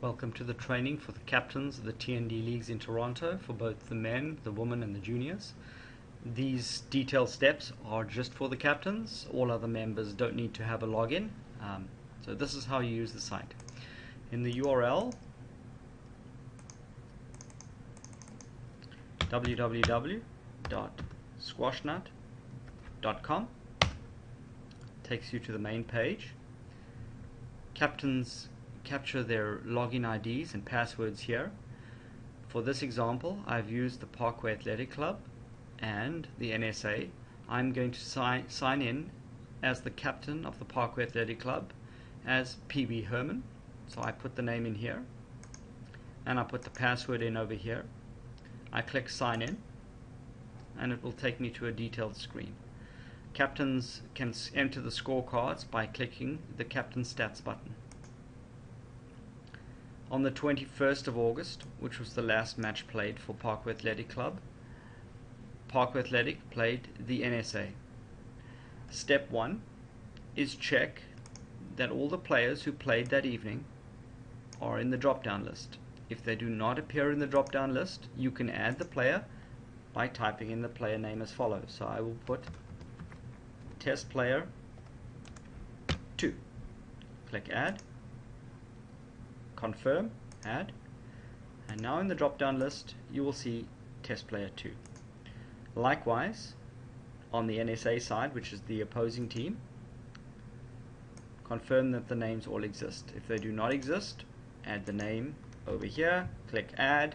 Welcome to the training for the captains of the TND leagues in Toronto for both the men, the women and the juniors. These detailed steps are just for the captains. All other members don't need to have a login. So this is how you use the site. In the URL, www.squashnut.com takes you to the main page. Captains capture their login IDs and passwords here. For this example, I've used the Parkway Athletic Club and the NSA. I'm going to sign in as the captain of the Parkway Athletic Club as PB Herman. So I put the name in here and I put the password in over here. I click sign in and it will take me to a detailed screen. Captains can enter the scorecards by clicking the Captain Stats button. On the 21st of August, which was the last match played for Parkway Athletic Club, Parkway Athletic played the NSA. Step 1 is check that all the players who played that evening are in the drop-down list. If they do not appear in the drop-down list, you can add the player by typing in the player name as follows. So I will put test player 2. Click add, confirm, add, and now in the drop-down list you will see test player 2. Likewise, on the NSA side, which is the opposing team, confirm that the names all exist. If they do not exist, add the name over here, click add,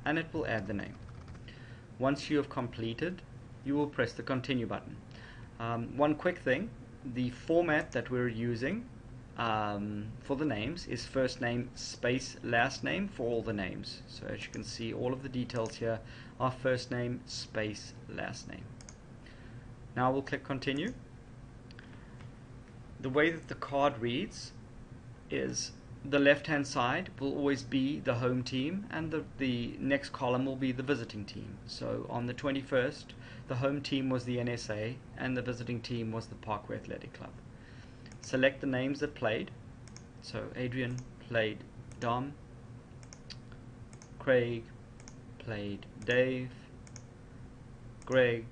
and it will add the name. Once you have completed, you will press the continue button. One quick thing, the format that we're using for the names is first name space last name for all the names. So as you can see, all of the details here are first name space last name. Now we'll click continue. The way that the card reads is the left hand side will always be the home team and the next column will be the visiting team. So on the 21st, the home team was the NSA and the visiting team was the Parkway Athletic Club. Select the names that played. So Adrian played Dom, Craig played Dave, Greg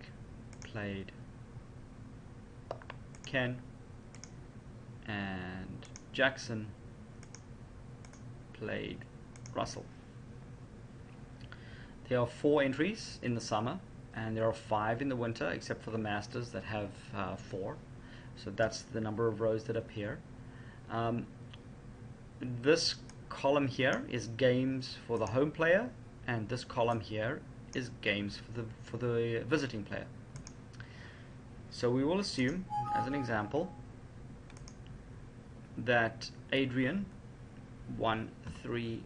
played Ken, and Jackson played Russell. There are 4 entries in the summer and there are 5 in the winter, except for the Masters that have 4. So that's the number of rows that appear. This column here is games for the home player, and this column here is games for the visiting player. So we will assume, as an example, that Adrian won 3-0,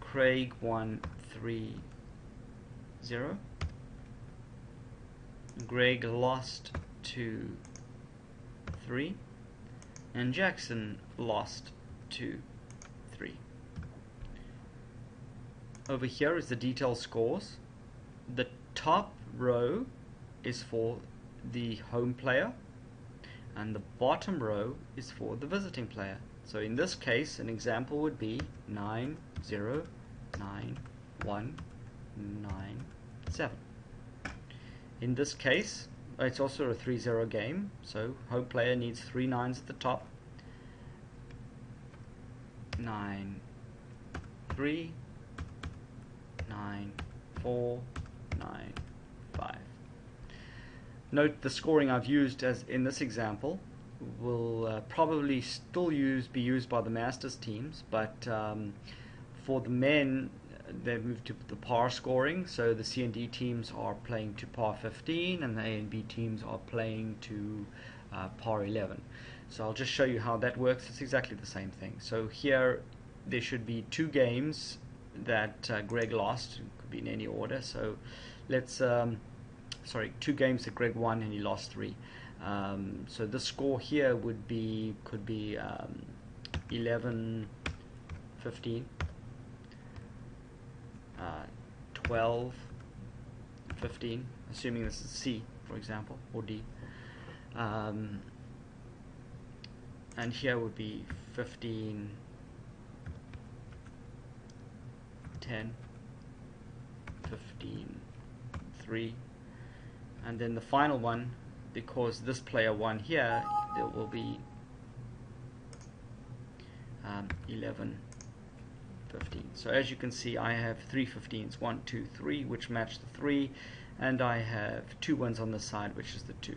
Craig won 3-0, Greg lost 2-3, and Jackson lost 2-3. Over here is the detailed scores. The top row is for the home player and the bottom row is for the visiting player. So in this case, an example would be 9-0, 9-1, 9-7. In this case, it's also a 3-0 game, so home player needs 3 9s at the top. 9-3, 9-4, 9-5. Note the scoring I've used as in this example will probably still be used by the Masters teams, but for the men they've moved to the par scoring, so the C and D teams are playing to par 15 and the A and B teams are playing to par 11. So I'll just show you how that works. It's exactly the same thing. So here there should be 2 games that Greg lost. It could be in any order. So let's 2 games that Greg won and he lost 3. So the score here could be 11-15, 12-15, assuming this is C, for example, or D. and here would be 15, 10, 15, 3, and then the final one, because this player won here, there will be 11, 15. So as you can see, I have 3 15s, 1, 2, 3, which match the 3, and I have 2 1s on this side, which is the 2.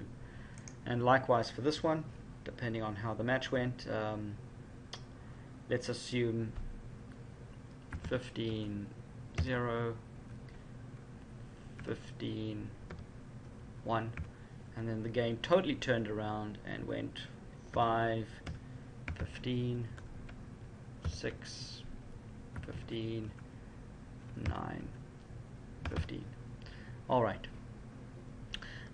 And likewise for this one, depending on how the match went, let's assume 15, 0, 15, 1, and then the game totally turned around and went 5, 15, 6, 15, 9, 15. Alright.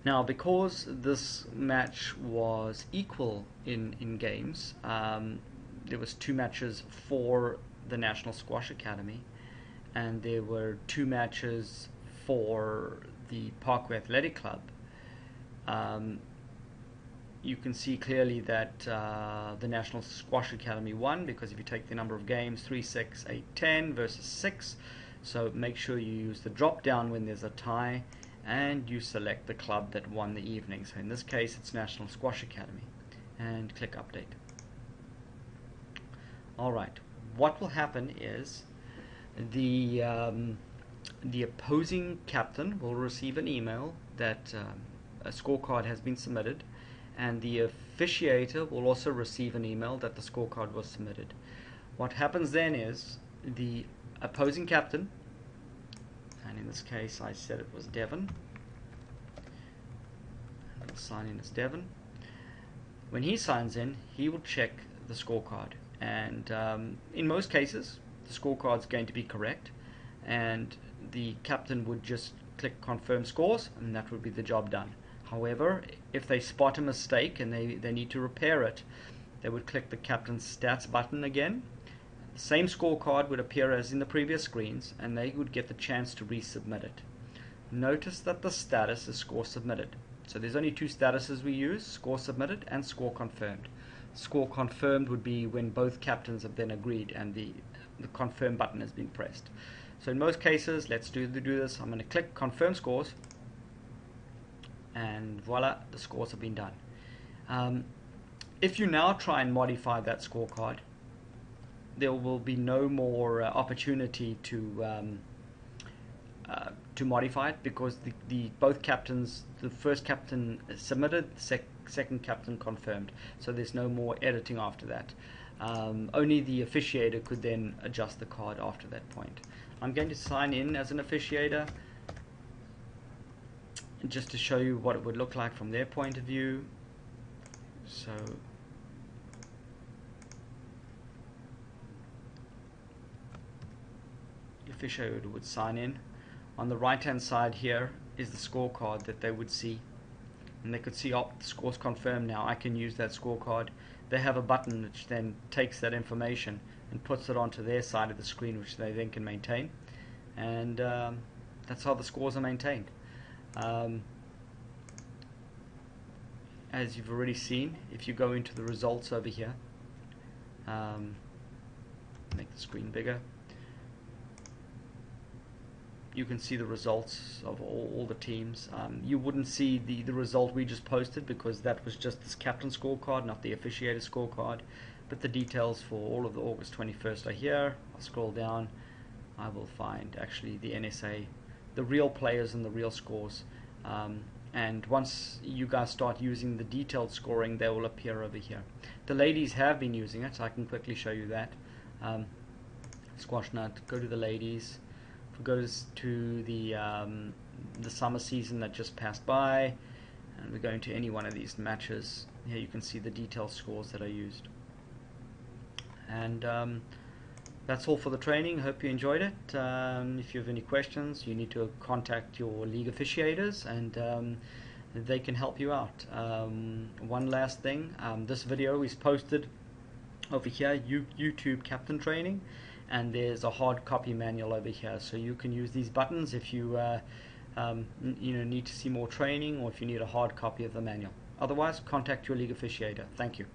Now, because this match was equal in games, there was 2 matches for the National Squash Academy, and there were 2 matches for the Parkway Athletic Club. You can see clearly that the National Squash Academy won, because if you take the number of games, 3, 6, 8, 10 versus 6, so make sure you use the drop down when there's a tie, and you select the club that won the evening. So in this case it's National Squash Academy, and click update. Alright, what will happen is the opposing captain will receive an email that a scorecard has been submitted, and the officiator will also receive an email that the scorecard was submitted. What happens then is the opposing captain, and in this case I said it was Devon, and I'll sign in as Devon. When he signs in, he will check the scorecard, and in most cases the scorecard is going to be correct, and the captain would just click confirm scores, and that would be the job done. However, if they spot a mistake and they need to repair it, they would click the captain's stats button again. The same scorecard would appear as in the previous screens, and they would get the chance to resubmit it. Notice that the status is score submitted. So there's only 2 statuses we use, score submitted and score confirmed. Score confirmed would be when both captains have then agreed and the confirm button has been pressed. So in most cases, let's do this. I'm going to click confirm scores, and voila, the scores have been done. If you now try and modify that scorecard, there will be no more opportunity to modify it, because both captains, the first captain submitted, second captain confirmed, so there's no more editing after that. Only the officiator could then adjust the card after that point. I'm going to sign in as an officiator just to show you what it would look like from their point of view. So the officiator would sign in. On the right hand side here is the scorecard that they would see, and they could see, oh, the score's confirmed now, I can use that scorecard. They have a button which then takes that information and puts it onto their side of the screen, which they then can maintain, and that's how the scores are maintained. As you've already seen, if you go into the results over here, make the screen bigger, you can see the results of all the teams. You wouldn't see the result we just posted, because that was just this captain scorecard, not the officiator scorecard, but the details for all of the August 21st are here. I'll scroll down, I will find actually the NSA, the real players and the real scores, and once you guys start using the detailed scoring, they will appear over here. The ladies have been using it, so I can quickly show you that. Squashnut, go to the ladies. If it goes to the summer season that just passed by, and we're going to any one of these matches, here you can see the detailed scores that are used. And that's all for the training. Hope you enjoyed it. If you have any questions, you need to contact your league officiators, and they can help you out. One last thing, this video is posted over here, YouTube Captain Training, and there's a hard copy manual over here, so you can use these buttons if you need to see more training, or if you need a hard copy of the manual. Otherwise, contact your league officiator. Thank you.